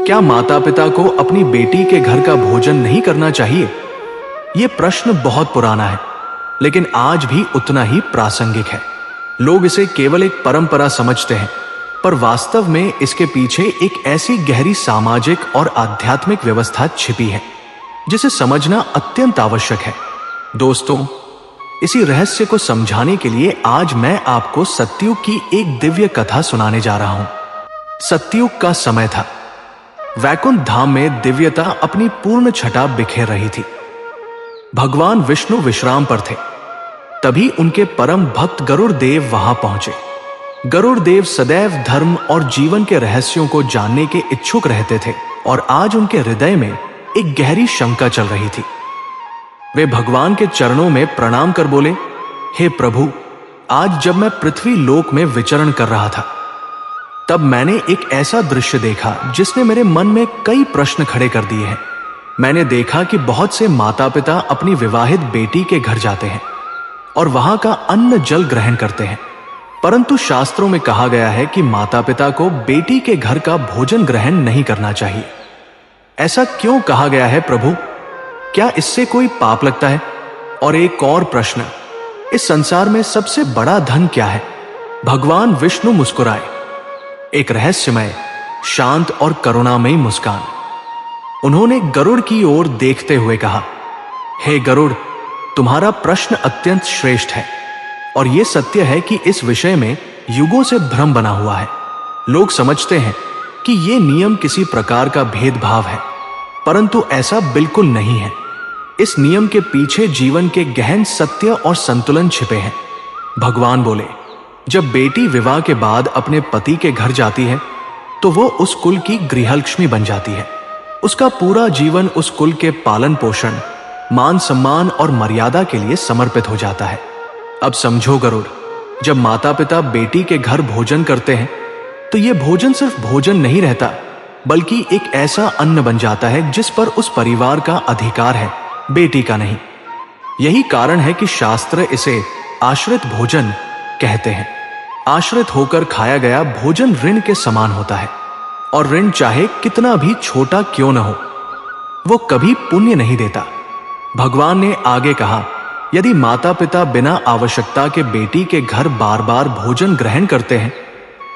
क्या माता पिता को अपनी बेटी के घर का भोजन नहीं करना चाहिए? ये प्रश्न बहुत पुराना है, लेकिन आज भी उतना ही प्रासंगिक है। लोग इसे केवल एक परंपरा समझते हैं, पर वास्तव में इसके पीछे एक ऐसी गहरी सामाजिक और आध्यात्मिक व्यवस्था छिपी है जिसे समझना अत्यंत आवश्यक है। दोस्तों, इसी रहस्य को समझाने के लिए आज मैं आपको सतयुग की एक दिव्य कथा सुनाने जा रहा हूं। सतयुग का समय था। वैकुंठ धाम में दिव्यता अपनी पूर्ण छटा बिखेर रही थी। भगवान विष्णु विश्राम पर थे। तभी उनके परम भक्त गरुड़ देव वहां पहुंचे। गरुड़ देव सदैव धर्म और जीवन के रहस्यों को जानने के इच्छुक रहते थे, और आज उनके हृदय में एक गहरी शंका चल रही थी। वे भगवान के चरणों में प्रणाम कर बोले, हे प्रभु, आज जब मैं पृथ्वी लोक में विचरण कर रहा था, तब मैंने एक ऐसा दृश्य देखा जिसने मेरे मन में कई प्रश्न खड़े कर दिए हैं। मैंने देखा कि बहुत से माता पिता अपनी विवाहित बेटी के घर जाते हैं और वहां का अन्न जल ग्रहण करते हैं, परंतु शास्त्रों में कहा गया है कि माता पिता को बेटी के घर का भोजन ग्रहण नहीं करना चाहिए। ऐसा क्यों कहा गया है प्रभु? क्या इससे कोई पाप लगता है? और एक और प्रश्न, इस संसार में सबसे बड़ा धन क्या है? भगवान विष्णु मुस्कुराए, एक रहस्यमय, शांत और करुणामयी मुस्कान। उन्होंने गरुड़ की ओर देखते हुए कहा, हे गरुड़, तुम्हारा प्रश्न अत्यंत श्रेष्ठ है, और यह सत्य है कि इस विषय में युगों से भ्रम बना हुआ है। लोग समझते हैं कि यह नियम किसी प्रकार का भेदभाव है, परंतु ऐसा बिल्कुल नहीं है। इस नियम के पीछे जीवन के गहन सत्य और संतुलन छिपे हैं। भगवान बोले, जब बेटी विवाह के बाद अपने पति के घर जाती है तो वो उस कुल की गृहलक्ष्मी बन जाती है। उसका पूरा जीवन उस कुल के पालन पोषण, मान सम्मान और मर्यादा के लिए समर्पित हो जाता है। अब समझो गरुड़, जब माता पिता बेटी के घर भोजन करते हैं तो यह भोजन सिर्फ भोजन नहीं रहता, बल्कि एक ऐसा अन्न बन जाता है जिस पर उस परिवार का अधिकार है, बेटी का नहीं। यही कारण है कि शास्त्र इसे आश्रित भोजन कहते हैं। आश्रित होकर खाया गया भोजन ऋण के समान होता है, और ऋण चाहे कितना भी छोटा क्यों न हो, वो कभी पुण्य नहीं देता। भगवान ने आगे कहा, यदि माता पिता बिना आवश्यकता के बेटी के घर बार बार भोजन ग्रहण करते हैं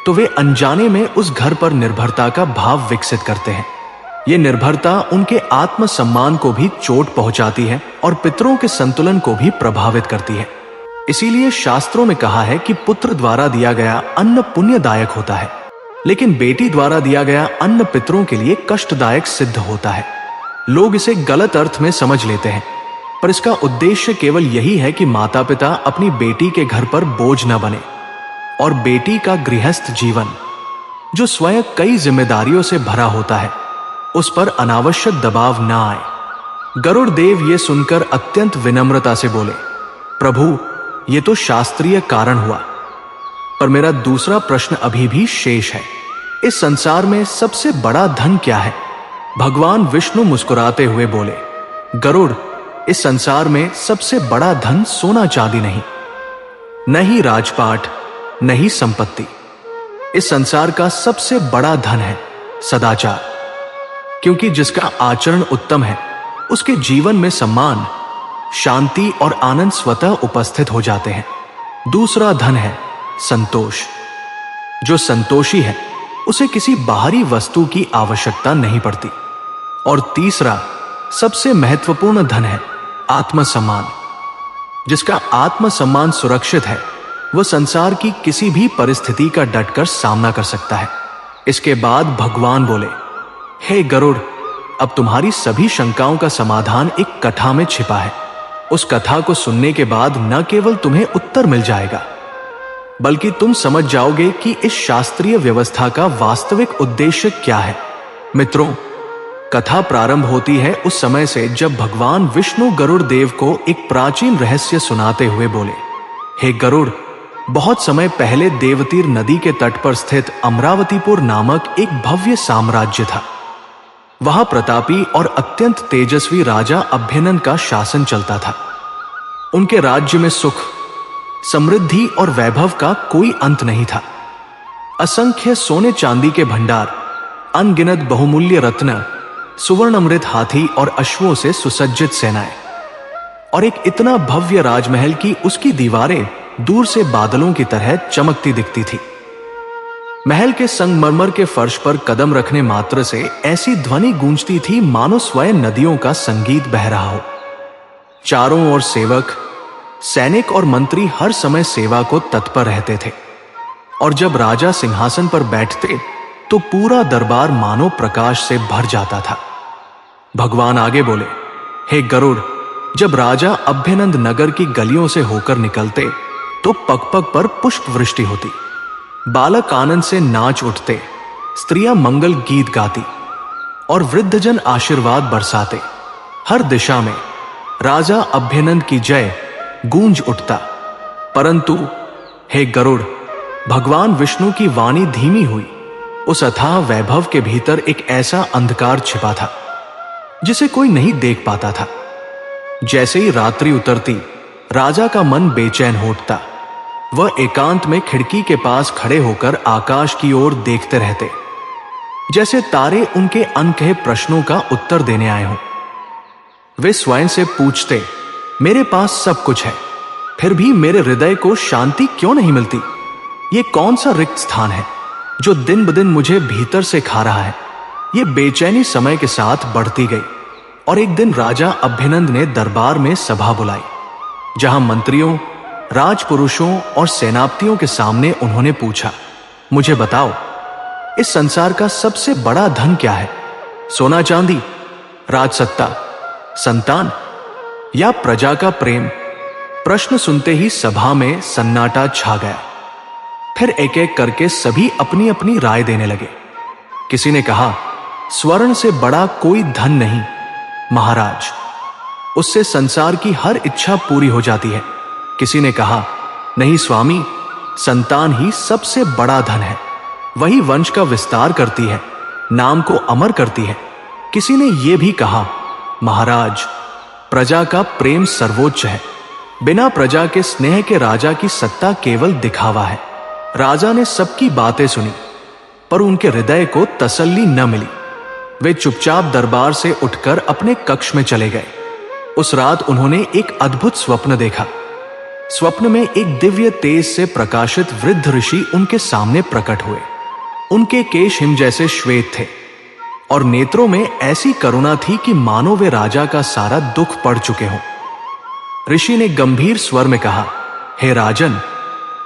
तो वे अनजाने में उस घर पर निर्भरता का भाव विकसित करते हैं। ये निर्भरता उनके आत्मसम्मान को भी चोट पहुंचाती है और पितरों के संतुलन को भी प्रभावित करती है। इसीलिए शास्त्रों में कहा है कि पुत्र द्वारा दिया गया अन्न पुण्यदायक होता है, लेकिन बेटी द्वारा दिया गया अन्न पितरों के लिए कष्टदायक सिद्ध होता है। लोग इसे गलत अर्थ में समझ लेते हैं, पर इसका उद्देश्य केवल यही है कि माता पिता अपनी बेटी के घर पर बोझ न बने, और बेटी का गृहस्थ जीवन, जो स्वयं कई जिम्मेदारियों से भरा होता है, उस पर अनावश्यक दबाव न आए। गरुड़ देव ये सुनकर अत्यंत विनम्रता से बोले, प्रभु, ये तो शास्त्रीय कारण हुआ, पर मेरा दूसरा प्रश्न अभी भी शेष है। इस संसार में सबसे बड़ा धन क्या है? भगवान विष्णु मुस्कुराते हुए बोले, गरुड़, इस संसार में सबसे बड़ा धन सोना चांदी नहीं, न ही राजपाट, न ही संपत्ति। इस संसार का सबसे बड़ा धन है सदाचार, क्योंकि जिसका आचरण उत्तम है उसके जीवन में सम्मान, शांति और आनंद स्वतः उपस्थित हो जाते हैं। दूसरा धन है संतोष। जो संतोषी है उसे किसी बाहरी वस्तु की आवश्यकता नहीं पड़ती। और तीसरा सबसे महत्वपूर्ण धन है आत्मसम्मान। जिसका आत्मसम्मान सुरक्षित है वह संसार की किसी भी परिस्थिति का डटकर सामना कर सकता है। इसके बाद भगवान बोले, हे गरुड़, अब तुम्हारी सभी शंकाओं का समाधान एक कथा में छिपा है। उस कथा को सुनने के बाद न केवल तुम्हें उत्तर मिल जाएगा, बल्कि तुम समझ जाओगे कि इस शास्त्रीय व्यवस्था का वास्तविक उद्देश्य क्या है। मित्रों, कथा प्रारंभ होती है उस समय से जब भगवान विष्णु गरुड़ देव को एक प्राचीन रहस्य सुनाते हुए बोले, हे गरुड़, बहुत समय पहले देवतीर नदी के तट पर स्थित अमरावतीपुर नामक एक भव्य साम्राज्य था। वहां प्रतापी और अत्यंत तेजस्वी राजा अभ्यनन का शासन चलता था। उनके राज्य में सुख, समृद्धि और वैभव का कोई अंत नहीं था। असंख्य सोने चांदी के भंडार, अनगिनत बहुमूल्य रत्न, सुवर्णमृत हाथी और अश्वों से सुसज्जित सेनाएं, और एक इतना भव्य राजमहल कि उसकी दीवारें दूर से बादलों की तरह चमकती दिखती थी। महल के संगमरमर के फर्श पर कदम रखने मात्र से ऐसी ध्वनि गूंजती थी मानो स्वयं नदियों का संगीत बह रहा हो। चारों ओर सेवक, सैनिक और मंत्री हर समय सेवा को तत्पर रहते थे, और जब राजा सिंहासन पर बैठते तो पूरा दरबार मानो प्रकाश से भर जाता था। भगवान आगे बोले, हे गरुड़, जब राजा अभ्यनंद नगर की गलियों से होकर निकलते तो पग पग पर पुष्प वृष्टि होती, बालक आनंद से नाच उठते, स्त्रियां मंगल गीत गाती और वृद्धजन आशीर्वाद बरसाते। हर दिशा में राजा अभ्यनंद की जय गूंज उठता। परंतु हे गरुड़, भगवान विष्णु की वाणी धीमी हुई। उस अथाह वैभव के भीतर एक ऐसा अंधकार छिपा था जिसे कोई नहीं देख पाता था। जैसे ही रात्रि उतरती, राजा का मन बेचैन हो उठता। वह एकांत में खिड़की के पास खड़े होकर आकाश की ओर देखते रहते, जैसे तारे उनके अनकहे प्रश्नों का उत्तर देने आए हों। वे स्वयं से पूछते, मेरे पास सब कुछ है, फिर भी मेरे हृदय को शांति क्यों नहीं मिलती? ये कौन सा रिक्त स्थान है जो दिन ब दिन मुझे भीतर से खा रहा है? ये बेचैनी समय के साथ बढ़ती गई, और एक दिन राजा अभ्यनंद ने दरबार में सभा बुलाई, जहां मंत्रियों, राजपुरुषों और सेनापतियों के सामने उन्होंने पूछा, मुझे बताओ, इस संसार का सबसे बड़ा धन क्या है? सोना चांदी, राजसत्ता, संतान या प्रजा का प्रेम? प्रश्न सुनते ही सभा में सन्नाटा छा गया। फिर एक एक करके सभी अपनी अपनी राय देने लगे। किसी ने कहा, स्वर्ण से बड़ा कोई धन नहीं महाराज, उससे संसार की हर इच्छा पूरी हो जाती है। किसी ने कहा, नहीं स्वामी, संतान ही सबसे बड़ा धन है, वही वंश का विस्तार करती है, नाम को अमर करती है। किसी ने यह भी कहा, महाराज, प्रजा का प्रेम सर्वोच्च है, बिना प्रजा के स्नेह के राजा की सत्ता केवल दिखावा है। राजा ने सबकी बातें सुनी, पर उनके हृदय को तसल्ली न मिली। वे चुपचाप दरबार से उठकर अपने कक्ष में चले गए। उस रात उन्होंने एक अद्भुत स्वप्न देखा। स्वप्न में एक दिव्य तेज से प्रकाशित वृद्ध ऋषि उनके सामने प्रकट हुए। उनके केश हिम जैसे श्वेत थे और नेत्रों में ऐसी करुणा थी कि मानो वे राजा का सारा दुख पढ़ चुके हों। ऋषि ने गंभीर स्वर में कहा, हे राजन,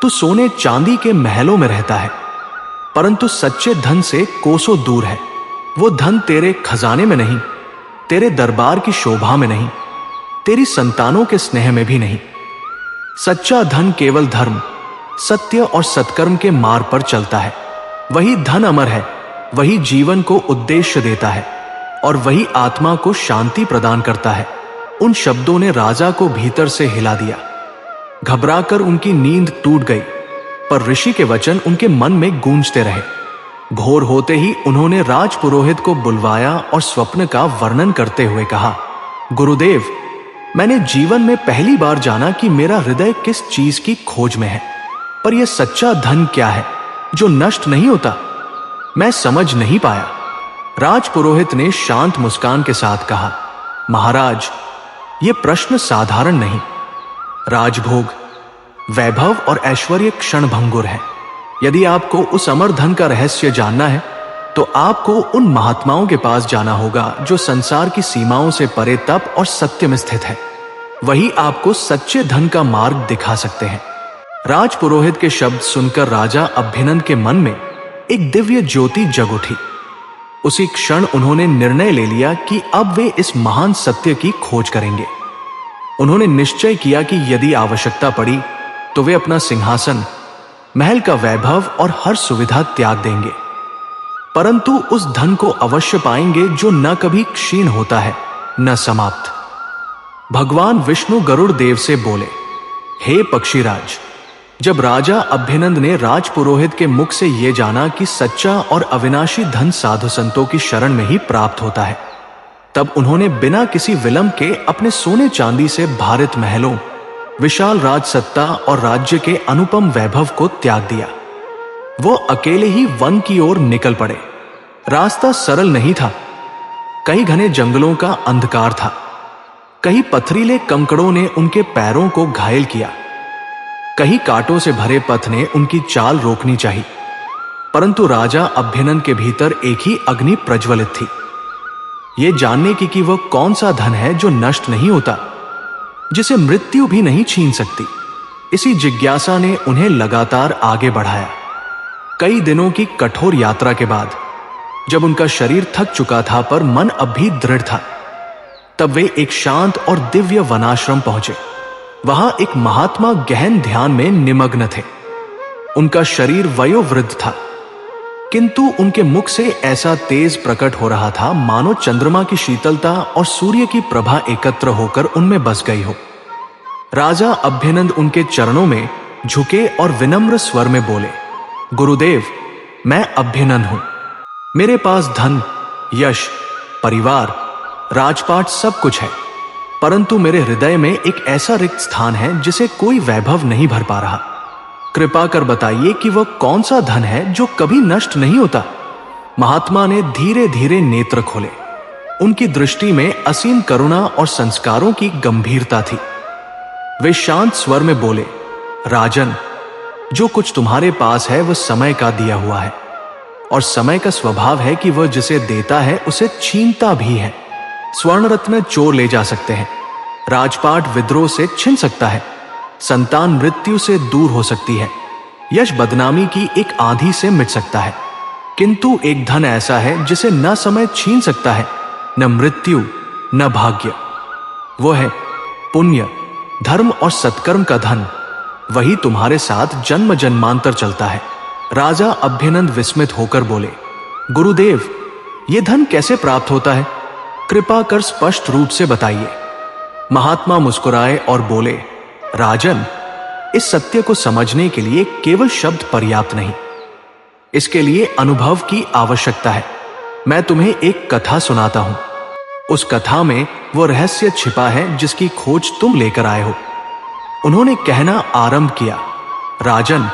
तू सोने चांदी के महलों में रहता है, परंतु सच्चे धन से कोसों दूर है। वो धन तेरे खजाने में नहीं, तेरे दरबार की शोभा में नहीं, तेरी संतानों के स्नेह में भी नहीं। सच्चा धन केवल धर्म, सत्य और सत्कर्म के मार्ग पर चलता है। वही धन अमर है, वही जीवन को उद्देश्य देता है और वही आत्मा को शांति प्रदान करता है। उन शब्दों ने राजा को भीतर से हिला दिया। घबराकर उनकी नींद टूट गई, पर ऋषि के वचन उनके मन में गूंजते रहे। भोर होते ही उन्होंने राजपुरोहित को बुलवाया और स्वप्न का वर्णन करते हुए कहा, गुरुदेव, मैंने जीवन में पहली बार जाना कि मेरा हृदय किस चीज की खोज में है, पर यह सच्चा धन क्या है जो नष्ट नहीं होता? मैं समझ नहीं पाया। राजपुरोहित ने शांत मुस्कान के साथ कहा, महाराज, यह प्रश्न साधारण नहीं। राजभोग, वैभव और ऐश्वर्य क्षणभंगुर है। यदि आपको उस अमर धन का रहस्य जानना है तो आपको उन महात्माओं के पास जाना होगा जो संसार की सीमाओं से परे तप और सत्य में स्थित है। वही आपको सच्चे धन का मार्ग दिखा सकते हैं। राजपुरोहित के शब्द सुनकर राजा अभ्यनंद के मन में एक दिव्य ज्योति जग उठी। उसी क्षण उन्होंने निर्णय ले लिया कि अब वे इस महान सत्य की खोज करेंगे। उन्होंने निश्चय किया कि यदि आवश्यकता पड़ी तो वे अपना सिंहासन, महल का वैभव और हर सुविधा त्याग देंगे, परंतु उस धन को अवश्य पाएंगे जो न कभी क्षीण होता है न समाप्त। भगवान विष्णु गरुड़ देव से बोले, हे पक्षीराज, जब राजा अभ्यनंद ने राजपुरोहित के मुख से यह जाना कि सच्चा और अविनाशी धन साधु संतों की शरण में ही प्राप्त होता है, तब उन्होंने बिना किसी विलंब के अपने सोने चांदी से भारित महलों, विशाल राजसत्ता और राज्य के अनुपम वैभव को त्याग दिया। वो अकेले ही वन की ओर निकल पड़े। रास्ता सरल नहीं था। कई घने जंगलों का अंधकार था, कहीं पथरीले कंकड़ों ने उनके पैरों को घायल किया, कहीं कांटों से भरे पथ ने उनकी चाल रोकनी चाहिए। परंतु राजा अभ्यनन के भीतर एक ही अग्नि प्रज्वलित थी, ये जानने की कि वह कौन सा धन है जो नष्ट नहीं होता, जिसे मृत्यु भी नहीं छीन सकती। इसी जिज्ञासा ने उन्हें लगातार आगे बढ़ाया। कई दिनों की कठोर यात्रा के बाद जब उनका शरीर थक चुका था पर मन अब भी दृढ़ था, तब वे एक शांत और दिव्य वनाश्रम पहुंचे। वहां एक महात्मा गहन ध्यान में निमग्न थे। उनका शरीर वयोवृद्ध था, किंतु उनके मुख से ऐसा तेज प्रकट हो रहा था मानो चंद्रमा की शीतलता और सूर्य की प्रभा एकत्र होकर उनमें बस गई हो। राजा अभ्यनंद उनके चरणों में झुके और विनम्र स्वर में बोले, गुरुदेव, मैं अभ्यनन हूं। मेरे पास धन, यश, परिवार, राजपाट सब कुछ है, परंतु मेरे हृदय में एक ऐसा रिक्त स्थान है जिसे कोई वैभव नहीं भर पा रहा। कृपा कर बताइए कि वह कौन सा धन है जो कभी नष्ट नहीं होता। महात्मा ने धीरे धीरे नेत्र खोले। उनकी दृष्टि में असीम करुणा और संस्कारों की गंभीरता थी। वे शांत स्वर में बोले, राजन, जो कुछ तुम्हारे पास है वह समय का दिया हुआ है, और समय का स्वभाव है कि वह जिसे देता है उसे छीनता भी है। स्वर्ण रत्न चोर ले जा सकते हैं, राजपाट विद्रोह से छिन सकता है, संतान मृत्यु से दूर हो सकती है, यश बदनामी की एक आंधी से मिट सकता है, किंतु एक धन ऐसा है जिसे न समय छीन सकता है, न मृत्यु, न भाग्य। वो है पुण्य, धर्म और सत्कर्म का धन। वही तुम्हारे साथ जन्म जन्मांतर चलता है। राजा अभ्यनंद विस्मित होकर बोले, गुरुदेव, ये धन कैसे प्राप्त होता है? कृपा कर स्पष्ट रूप से बताइए। महात्मा मुस्कुराए और बोले, राजन, इस सत्य को समझने के लिए केवल शब्द पर्याप्त नहीं, इसके लिए अनुभव की आवश्यकता है। मैं तुम्हें एक कथा सुनाता हूं। उस कथा में वो रहस्य छिपा है जिसकी खोज तुम लेकर आए हो। उन्होंने कहना आरंभ किया, राजन,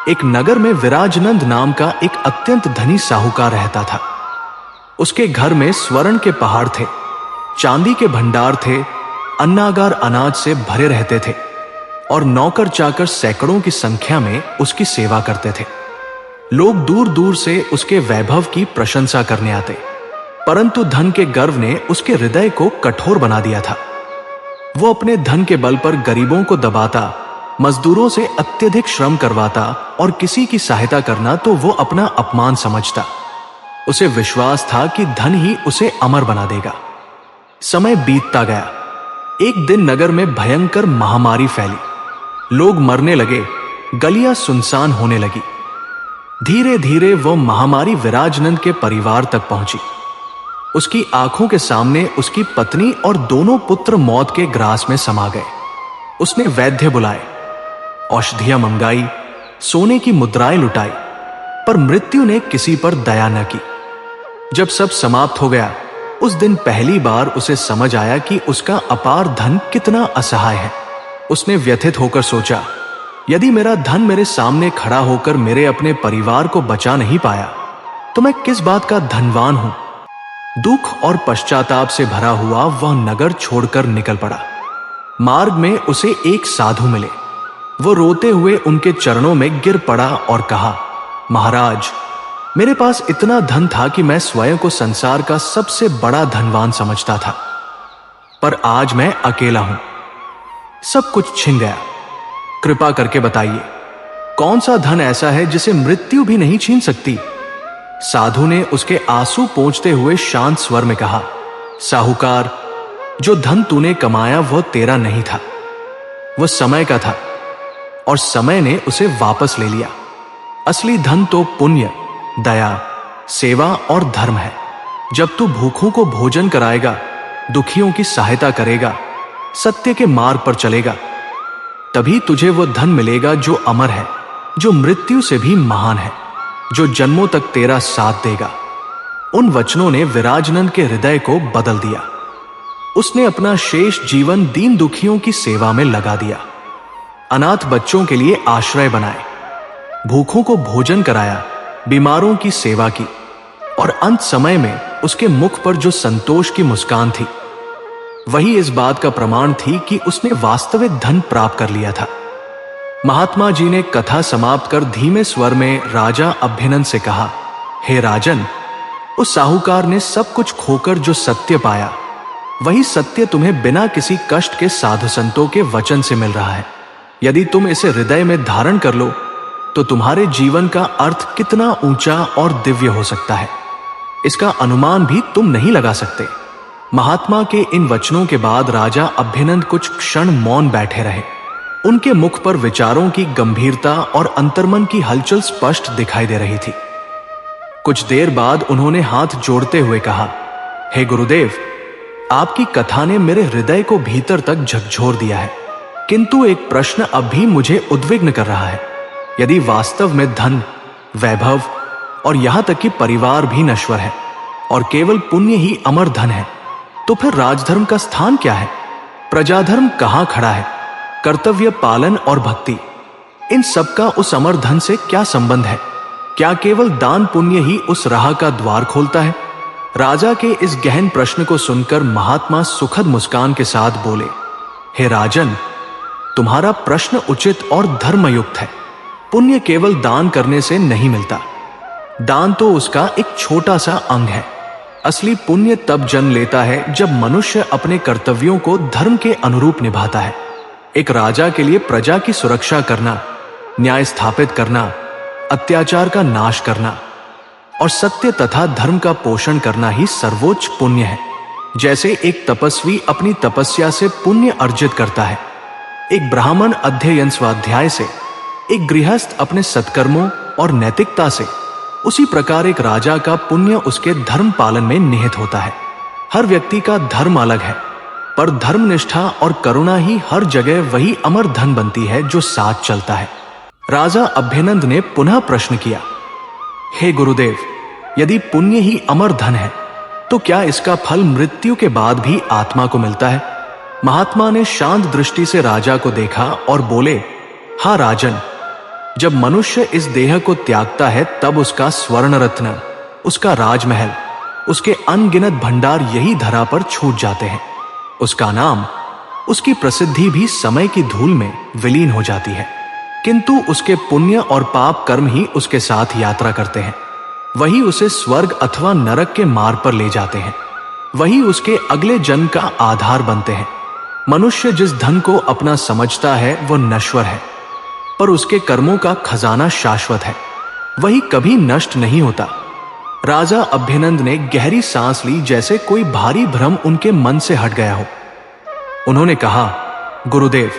एक नगर में विराजनंद नाम का एक अत्यंत धनी साहूकार रहता था। उसके घर में स्वर्ण के पहाड़ थे, चांदी के भंडार थे, अन्नागार अनाज से भरे रहते थे, और नौकर चाकर सैकड़ों की संख्या में उसकी सेवा करते थे। लोग दूर दूर से उसके वैभव की प्रशंसा करने आते, परंतु धन के गर्व ने उसके हृदय को कठोर बना दिया था। वो अपने धन के बल पर गरीबों को दबाता, मजदूरों से अत्यधिक श्रम करवाता और किसी की सहायता करना तो वो अपना अपमान समझता। उसे विश्वास था कि धन ही उसे अमर बना देगा। समय बीतता गया। एक दिन नगर में भयंकर महामारी फैली। लोग मरने लगे, गलियां सुनसान होने लगी। धीरे धीरे वह महामारी विराजनंद के परिवार तक पहुंची। उसकी आंखों के सामने उसकी पत्नी और दोनों पुत्र मौत के ग्रास में समा गए। उसने वैद्य बुलाए, औषधियां मंगाई, सोने की मुद्राएं लुटाई, पर मृत्यु ने किसी पर दया न की। जब सब समाप्त हो गया, उस दिन पहली बार उसे समझ आया कि उसका अपार धन कितना असहाय है। उसने व्यथित होकर सोचा, यदि मेरा धन मेरे सामने खड़ा होकर मेरे अपने परिवार को बचा नहीं पाया, तो मैं किस बात का धनवान हूं। दुख और पश्चाताप से भरा हुआ वह नगर छोड़कर निकल पड़ा। मार्ग में उसे एक साधु मिले। वो रोते हुए उनके चरणों में गिर पड़ा और कहा, महाराज, मेरे पास इतना धन था कि मैं स्वयं को संसार का सबसे बड़ा धनवान समझता था, पर आज मैं अकेला हूं। सब कुछ छिन गया। कृपा करके बताइए, कौन सा धन ऐसा है जिसे मृत्यु भी नहीं छीन सकती? साधु ने उसके आंसू पोंछते हुए शांत स्वर में कहा, साहूकार, जो धन तूने कमाया वह तेरा नहीं था, वह समय का था, और समय ने उसे वापस ले लिया। असली धन तो पुण्य, दया, सेवा और धर्म है। जब तू भूखों को भोजन कराएगा, दुखियों की सहायता करेगा, सत्य के मार्ग पर चलेगा, तभी तुझे वह धन मिलेगा जो अमर है, जो मृत्यु से भी महान है, जो जन्मों तक तेरा साथ देगा। उन वचनों ने विराजनंद के हृदय को बदल दिया। उसने अपना शेष जीवन दीन दुखियों की सेवा में लगा दिया। अनाथ बच्चों के लिए आश्रय बनाए, भूखों को भोजन कराया, बीमारों की सेवा की, और अंत समय में उसके मुख पर जो संतोष की मुस्कान थी, वही इस बात का प्रमाण थी कि उसने वास्तविक धन प्राप्त कर लिया था। महात्मा जी ने कथा समाप्त कर धीमे स्वर में राजा अभ्यनंद से कहा, हे राजन, उस साहूकार ने सब कुछ खोकर जो सत्य पाया, वही सत्य तुम्हें बिना किसी कष्ट के साधु संतों के वचन से मिल रहा है। यदि तुम इसे हृदय में धारण कर लो तो तुम्हारे जीवन का अर्थ कितना ऊंचा और दिव्य हो सकता है, इसका अनुमान भी तुम नहीं लगा सकते। महात्मा के इन वचनों के बाद राजा अभ्यनंद कुछ क्षण मौन बैठे रहे। उनके मुख पर विचारों की गंभीरता और अंतर्मन की हलचल स्पष्ट दिखाई दे रही थी। कुछ देर बाद उन्होंने हाथ जोड़ते हुए कहा, हे गुरुदेव, आपकी कथा ने मेरे हृदय को भीतर तक झकझोर दिया है, किंतु एक प्रश्न अब भी मुझे उद्विग्न कर रहा है। यदि वास्तव में धन, वैभव और यहां तक कि परिवार भी नश्वर है और केवल पुण्य ही अमर धन है, तो फिर राजधर्म का स्थान क्या है? प्रजाधर्म कहां खड़ा है? कर्तव्य पालन और भक्ति, इन सब का उस अमर धन से क्या संबंध है? क्या केवल दान पुण्य ही उस राह का द्वार खोलता है? राजा के इस गहन प्रश्न को सुनकर महात्मा सुखद मुस्कान के साथ बोले, हे राजन, तुम्हारा प्रश्न उचित और धर्मयुक्त है। पुण्य केवल दान करने से नहीं मिलता। दान तो उसका एक छोटा सा अंग है। असली पुण्य तब जन्म लेता है जब मनुष्य अपने कर्तव्यों को धर्म के अनुरूप निभाता है। एक राजा के लिए प्रजा की सुरक्षा करना, न्याय स्थापित करना, अत्याचार का नाश करना और सत्य तथा धर्म का पोषण करना ही सर्वोच्च पुण्य है। जैसे एक तपस्वी अपनी तपस्या से पुण्य अर्जित करता है, एक ब्राह्मण अध्ययन स्वाध्याय से, एक गृहस्थ अपने सत्कर्मों और नैतिकता से, उसी प्रकार एक राजा का पुण्य उसके धर्म पालन में निहित होता है। हर व्यक्ति का धर्म अलग है, पर धर्मनिष्ठा और करुणा ही हर जगह वही अमर धन बनती है जो साथ चलता है। राजा अभ्यनंद ने पुनः प्रश्न किया, हे गुरुदेव, यदि पुण्य ही अमर धन है तो क्या इसका फल मृत्यु के बाद भी आत्मा को मिलता है? महात्मा ने शांत दृष्टि से राजा को देखा और बोले, हाँ राजन, जब मनुष्य इस देह को त्यागता है तब उसका स्वर्ण रत्न, उसका राजमहल, उसके अनगिनत भंडार यही धरा पर छूट जाते हैं। उसका नाम, उसकी प्रसिद्धि भी समय की धूल में विलीन हो जाती है, किंतु उसके पुण्य और पाप कर्म ही उसके साथ यात्रा करते हैं। वही उसे स्वर्ग अथवा नरक के मार्ग पर ले जाते हैं। वही उसके अगले जन्म का आधार बनते हैं। मनुष्य जिस धन को अपना समझता है वो नश्वर है, पर उसके कर्मों का खजाना शाश्वत है, वही कभी नष्ट नहीं होता। राजा अभ्यनंद ने गहरी सांस ली, जैसे कोई भारी भ्रम उनके मन से हट गया हो। उन्होंने कहा, गुरुदेव,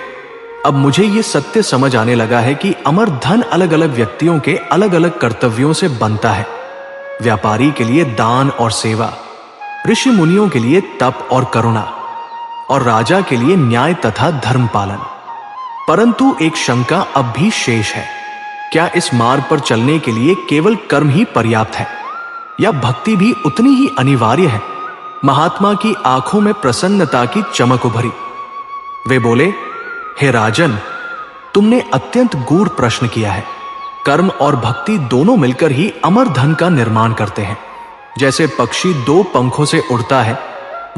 अब मुझे ये सत्य समझ आने लगा है कि अमर धन अलग अलग व्यक्तियों के अलग अलग कर्तव्यों से बनता है। व्यापारी के लिए दान और सेवा, ऋषि मुनियों के लिए तप और करुणा, और राजा के लिए न्याय तथा धर्म पालन। परंतु एक शंका अब भी शेष है, क्या इस मार्ग पर चलने के लिए केवल कर्म ही पर्याप्त है या भक्ति भी उतनी ही अनिवार्य है? महात्मा की आंखों में प्रसन्नता की चमक उभरी। वे बोले, हे राजन, तुमने अत्यंत गूढ़ प्रश्न किया है। कर्म और भक्ति दोनों मिलकर ही अमर धन का निर्माण करते हैं। जैसे पक्षी दो पंखों से उड़ता है,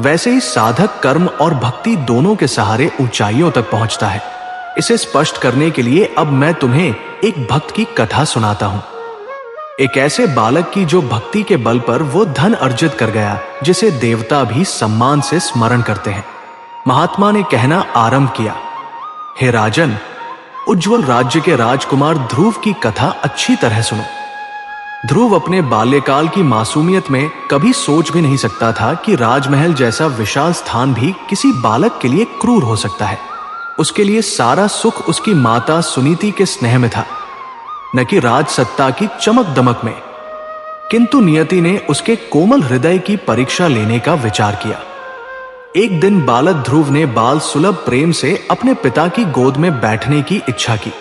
वैसे ही साधक कर्म और भक्ति दोनों के सहारे ऊंचाइयों तक पहुंचता है। इसे स्पष्ट करने के लिए अब मैं तुम्हें एक भक्त की कथा सुनाता हूं। एक ऐसे बालक की जो भक्ति के बल पर वो धन अर्जित कर गया जिसे देवता भी सम्मान से स्मरण करते हैं। महात्मा ने कहना आरंभ किया, हे राजन, उज्जवल राज्य के राजकुमार ध्रुव की कथा अच्छी तरह सुनो। ध्रुव अपने बाल्यकाल की मासूमियत में कभी सोच भी नहीं सकता था कि राजमहल जैसा विशाल स्थान भी किसी बालक के लिए क्रूर हो सकता है। उसके लिए सारा सुख उसकी माता सुनीति के स्नेह में था, न कि राज सत्ता की चमक दमक में। किंतु नियति ने उसके कोमल हृदय की परीक्षा लेने का विचार किया। एक दिन बालक ध्रुव ने बाल सुलभ प्रेम से अपने पिता की गोद में बैठने की इच्छा की,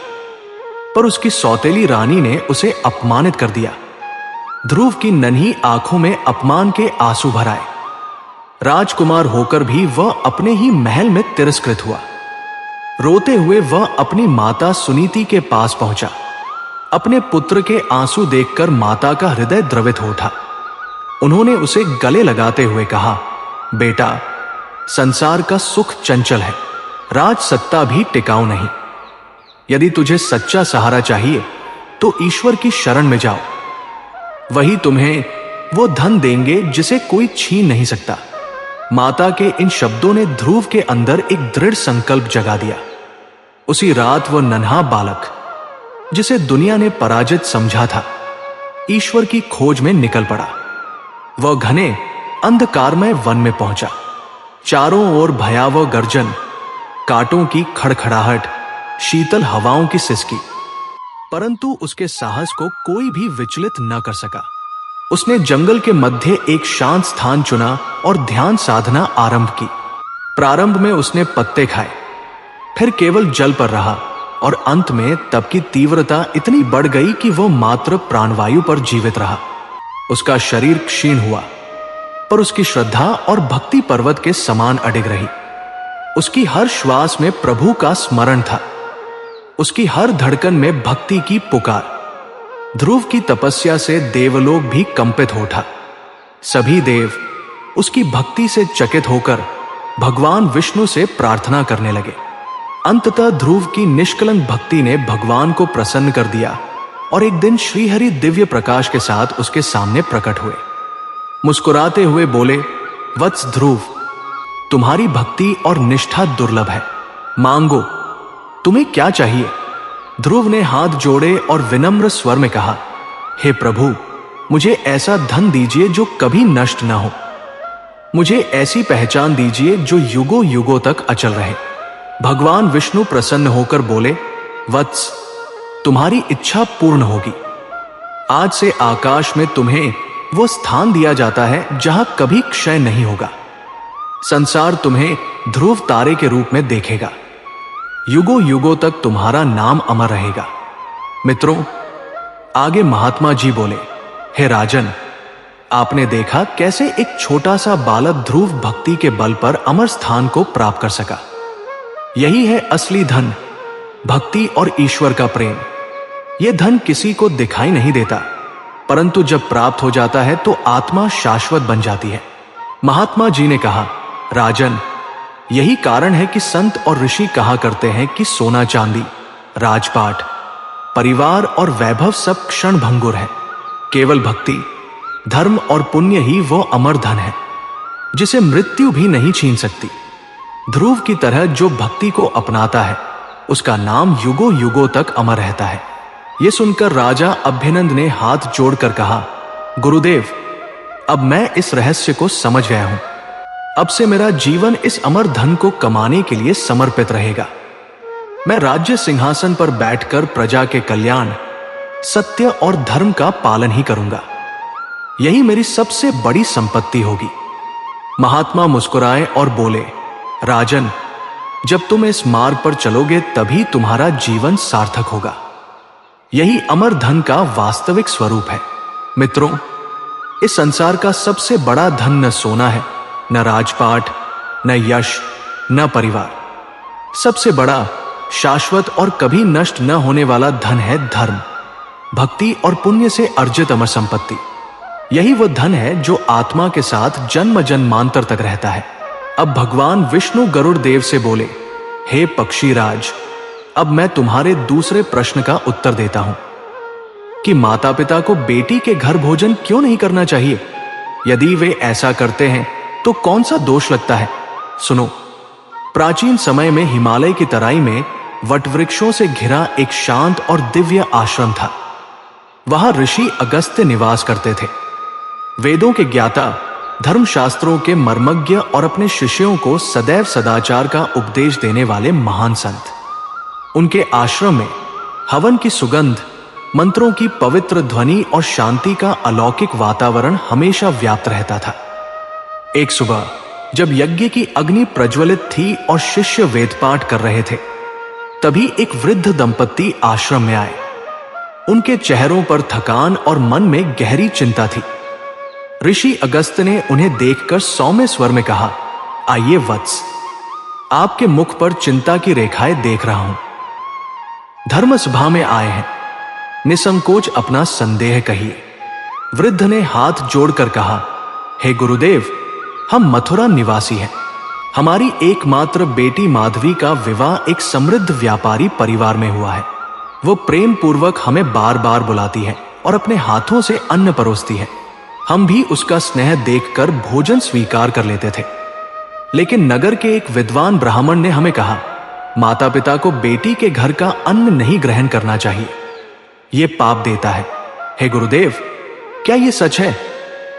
पर उसकी सौतेली रानी ने उसे अपमानित कर दिया। ध्रुव की नन्ही आंखों में अपमान के आंसू भर आए। राजकुमार होकर भी वह अपने ही महल में तिरस्कृत हुआ। रोते हुए वह अपनी माता सुनीति के पास पहुंचा। अपने पुत्र के आंसू देखकर माता का हृदय द्रवित हो उठा। उन्होंने उसे गले लगाते हुए कहा, बेटा, संसार का सुख चंचल है, राज सत्ता भी टिकाऊ नहीं। यदि तुझे सच्चा सहारा चाहिए तो ईश्वर की शरण में जाओ, वही तुम्हें वो धन देंगे जिसे कोई छीन नहीं सकता। माता के इन शब्दों ने ध्रुव के अंदर एक दृढ़ संकल्प जगा दिया। उसी रात वो नन्हा बालक, जिसे दुनिया ने पराजित समझा था, ईश्वर की खोज में निकल पड़ा। वह घने अंधकारमय वन में पहुंचा। चारों ओर भयावह गर्जन, कांटों की खड़खड़ाहट, शीतल हवाओं की सिसकी, परंतु उसके साहस को कोई भी विचलित न कर सका। उसने जंगल के मध्य एक शांत स्थान चुना और ध्यान साधना आरंभ की। प्रारंभ में उसने पत्ते खाए, फिर केवल जल पर रहा और अंत में तप की तीव्रता इतनी बढ़ गई कि वह मात्र प्राणवायु पर जीवित रहा। उसका शरीर क्षीण हुआ, पर उसकी श्रद्धा और भक्ति पर्वत के समान अडिग रही। उसकी हर श्वास में प्रभु का स्मरण था, उसकी हर धड़कन में भक्ति की पुकार। ध्रुव की तपस्या से देवलोक भी कंपित हो उठा। सभी देव उसकी भक्ति से चकित होकर भगवान विष्णु से प्रार्थना करने लगे। अंततः ध्रुव की निष्कलंक भक्ति ने भगवान को प्रसन्न कर दिया और एक दिन श्रीहरि दिव्य प्रकाश के साथ उसके सामने प्रकट हुए। मुस्कुराते हुए बोले, वत्स ध्रुव, तुम्हारी भक्ति और निष्ठा दुर्लभ है, मांगो, तुम्हें क्या चाहिए? ध्रुव ने हाथ जोड़े और विनम्र स्वर में कहा, हे प्रभु, मुझे ऐसा धन दीजिए जो कभी नष्ट ना हो। मुझे ऐसी पहचान दीजिए जो युगों युगों तक अचल रहे। भगवान विष्णु प्रसन्न होकर बोले, वत्स, तुम्हारी इच्छा पूर्ण होगी। आज से आकाश में तुम्हें वो स्थान दिया जाता है जहां कभी क्षय नहीं होगा। संसार तुम्हें ध्रुव तारे के रूप में देखेगा। युगों युगों तक तुम्हारा नाम अमर रहेगा। मित्रों, आगे महात्मा जी बोले, हे राजन, आपने देखा कैसे एक छोटा सा बालक ध्रुव भक्ति के बल पर अमर स्थान को प्राप्त कर सका। यही है असली धन, भक्ति और ईश्वर का प्रेम। यह धन किसी को दिखाई नहीं देता, परंतु जब प्राप्त हो जाता है तो आत्मा शाश्वत बन जाती है। महात्मा जी ने कहा, राजन, यही कारण है कि संत और ऋषि कहा करते हैं कि सोना चांदी, राजपाट, परिवार और वैभव सब क्षण भंगुर है। केवल भक्ति, धर्म और पुण्य ही वो अमर धन है जिसे मृत्यु भी नहीं छीन सकती। ध्रुव की तरह जो भक्ति को अपनाता है उसका नाम युगों युगों तक अमर रहता है। यह सुनकर राजा अभ्यनंद ने हाथ जोड़कर कहा, गुरुदेव, अब मैं इस रहस्य को समझ गया हूं। अब से मेरा जीवन इस अमर धन को कमाने के लिए समर्पित रहेगा। मैं राज्य सिंहासन पर बैठकर प्रजा के कल्याण, सत्य और धर्म का पालन ही करूंगा। यही मेरी सबसे बड़ी संपत्ति होगी। महात्मा मुस्कुराए और बोले, राजन, जब तुम इस मार्ग पर चलोगे तभी तुम्हारा जीवन सार्थक होगा। यही अमर धन का वास्तविक स्वरूप है। मित्रों, इस संसार का सबसे बड़ा धन न सोना है, न राजपाट, न यश, न परिवार। सबसे बड़ा, शाश्वत और कभी नष्ट न होने वाला धन है धर्म, भक्ति और पुण्य से अर्जित अमर संपत्ति। यही वो धन है जो आत्मा के साथ जन्म जन्मांतर तक रहता है। अब भगवान विष्णु गरुड़ देव से बोले, हे पक्षीराज, अब मैं तुम्हारे दूसरे प्रश्न का उत्तर देता हूं कि माता पिता को बेटी के घर भोजन क्यों नहीं करना चाहिए। यदि वे ऐसा करते हैं तो कौन सा दोष लगता है। सुनो, प्राचीन समय में हिमालय की तराई में वटवृक्षों से घिरा एक शांत और दिव्य आश्रम था। वहां ऋषि अगस्त्य निवास करते थे। वेदों के ज्ञाता, धर्मशास्त्रों के मर्मज्ञ और अपने शिष्यों को सदैव सदाचार का उपदेश देने वाले महान संत। उनके आश्रम में हवन की सुगंध, मंत्रों की पवित्र ध्वनि और शांति का अलौकिक वातावरण हमेशा व्याप्त रहता था। एक सुबह जब यज्ञ की अग्नि प्रज्वलित थी और शिष्य वेदपाठ कर रहे थे, तभी एक वृद्ध दंपत्ति आश्रम में आए। उनके चेहरों पर थकान और मन में गहरी चिंता थी। ऋषि अगस्त्य ने उन्हें देखकर सौम्य स्वर में कहा, आइए वत्स, आपके मुख पर चिंता की रेखाएं देख रहा हूं। धर्म सभा में आए हैं, निसंकोच अपना संदेह कहिए। वृद्ध ने हाथ जोड़कर कहा, हे गुरुदेव, हम मथुरा निवासी हैं। हमारी एकमात्र बेटी माधवी का विवाह एक समृद्ध व्यापारी परिवार में हुआ है। वो प्रेम पूर्वक हमें बार बार बुलाती है और अपने हाथों से अन्न परोसती है। हम भी उसका स्नेह देखकर भोजन स्वीकार कर लेते थे। लेकिन नगर के एक विद्वान ब्राह्मण ने हमें कहा, माता पिता को बेटी के घर का अन्न नहीं ग्रहण करना चाहिए, यह पाप देता है। हे गुरुदेव, क्या यह सच है?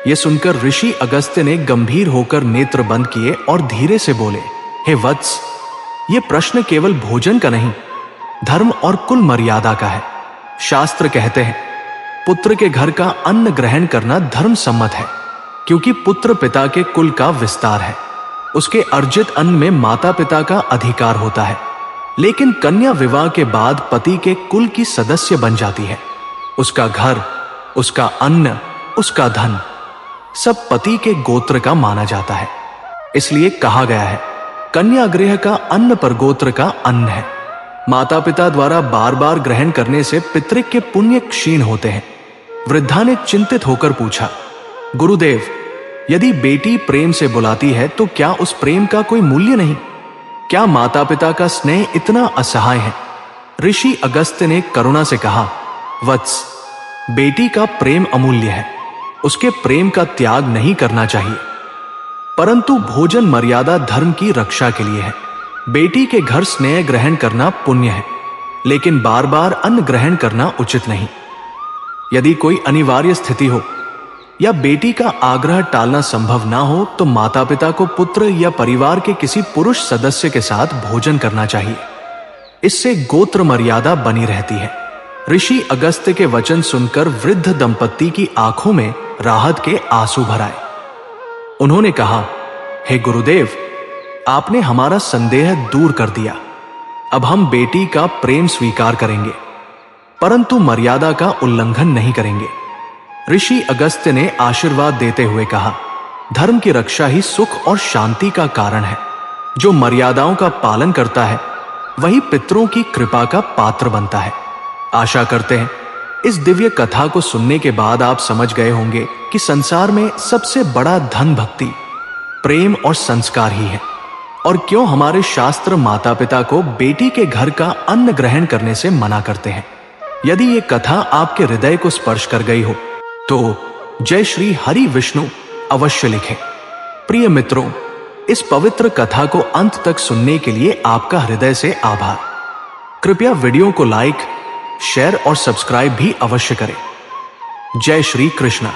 यह सुनकर ऋषि अगस्त्य ने गंभीर होकर नेत्र बंद किए और धीरे से बोले, हे वत्स, यह प्रश्न केवल भोजन का नहीं, धर्म और कुल मर्यादा का है। शास्त्र कहते हैं, पुत्र के घर का अन्न ग्रहण करना धर्म सम्मत है, क्योंकि पुत्र पिता के कुल का विस्तार है। उसके अर्जित अन्न में माता पिता का अधिकार होता है। लेकिन कन्या विवाह के बाद पति के कुल की सदस्य बन जाती है। उसका घर, उसका अन्न, उसका धन सब पति के गोत्र का माना जाता है। इसलिए कहा गया है, कन्या गृह का अन्न पर गोत्र का अन्न है। माता पिता द्वारा बार बार ग्रहण करने से पितृक के पुण्य क्षीण होते हैं। वृद्धा ने चिंतित होकर पूछा, गुरुदेव, यदि बेटी प्रेम से बुलाती है तो क्या उस प्रेम का कोई मूल्य नहीं? क्या माता पिता का स्नेह इतना असहाय है? ऋषि अगस्त्य ने करुणा से कहा, वत्स, बेटी का प्रेम अमूल्य है, उसके प्रेम का त्याग नहीं करना चाहिए। परंतु भोजन मर्यादा धर्म की रक्षा के लिए है। बेटी के घर स्नेह ग्रहण करना पुण्य है, लेकिन बार बार अन्न ग्रहण करना उचित नहीं। यदि कोई अनिवार्य स्थिति हो या बेटी का आग्रह टालना संभव ना हो तो माता पिता को पुत्र या परिवार के किसी पुरुष सदस्य के साथ भोजन करना चाहिए। इससे गोत्र मर्यादा बनी रहती है। ऋषि अगस्त्य के वचन सुनकर वृद्ध दंपत्ति की आंखों में राहत के आंसू भर आए। उन्होंने कहा, हे गुरुदेव, आपने हमारा संदेह दूर कर दिया। अब हम बेटी का प्रेम स्वीकार करेंगे, परंतु मर्यादा का उल्लंघन नहीं करेंगे। ऋषि अगस्त्य ने आशीर्वाद देते हुए कहा, धर्म की रक्षा ही सुख और शांति का कारण है। जो मर्यादाओं का पालन करता है वही पितरों की कृपा का पात्र बनता है। आशा करते हैं इस दिव्य कथा को सुनने के बाद आप समझ गए होंगे कि संसार में सबसे बड़ा धन भक्ति, प्रेम और संस्कार ही है, और क्यों हमारे शास्त्र माता पिता को बेटी के घर का अन्न ग्रहण करने से मना करते हैं। यदि ये कथा आपके हृदय को स्पर्श कर गई हो तो जय श्री हरि विष्णु अवश्य लिखें। प्रिय मित्रों, इस पवित्र कथा को अंत तक सुनने के लिए आपका हृदय से आभार। कृपया वीडियो को लाइक, शेयर और सब्सक्राइब भी अवश्य करें। जय श्री कृष्ण।